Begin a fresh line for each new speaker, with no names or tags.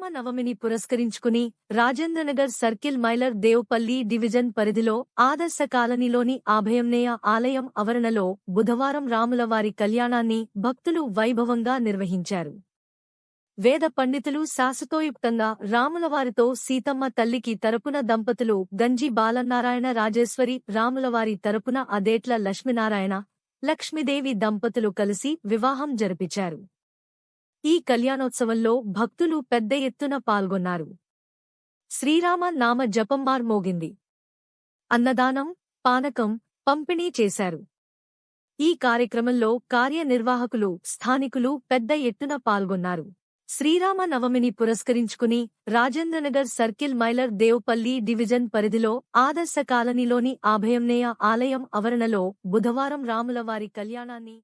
శ్రీరామ నవమిని పురస్కరించుకుని Rajendranagar circle మైలర్ Devupalli division పరిధిలో ఆదర్శ కాలనీలోని అభయంనేయ ఆలయం ఆవరణలో బుధవారం రాములవారి కళ్యాణాన్ని భక్తులు వైభవంగా నిర్వహించారు. వేద పండితులు శాశ్వతోయుక్తంగా రాములవారితో సీతమ్మ తల్లికి తరపున దంపతులు గంజి బాలనారాయణ రాజేశ్వరి, రాములవారి తరపున అదేట్ల లక్ష్మీనారాయణ, లక్ష్మీదేవి దంపతులు కలిసి వివాహం జరిపించారు. ఈ కళ్యాణోత్సవంలో భక్తులు పెద్ద ఎత్తున పాల్గొన్నారు. శ్రీరామ నామ జపం మోగింది. అన్నదానం, పానకం పంపిణీ చేశారు. ఈ కార్యక్రమంలో కార్యనిర్వాహకులు, స్థానికులు పెద్ద ఎత్తున పాల్గొన్నారు. శ్రీరామ నవమిని పురస్కరించుకుని రాజేంద్రనగర్ సర్కిల్ మైలర్ దేవుపల్లి డివిజన్ పరిధిలో ఆదర్శ కాలనీలోని అభయంనేయ ఆలయం ఆవరణలో బుధవారం రాములవారి కళ్యాణాన్ని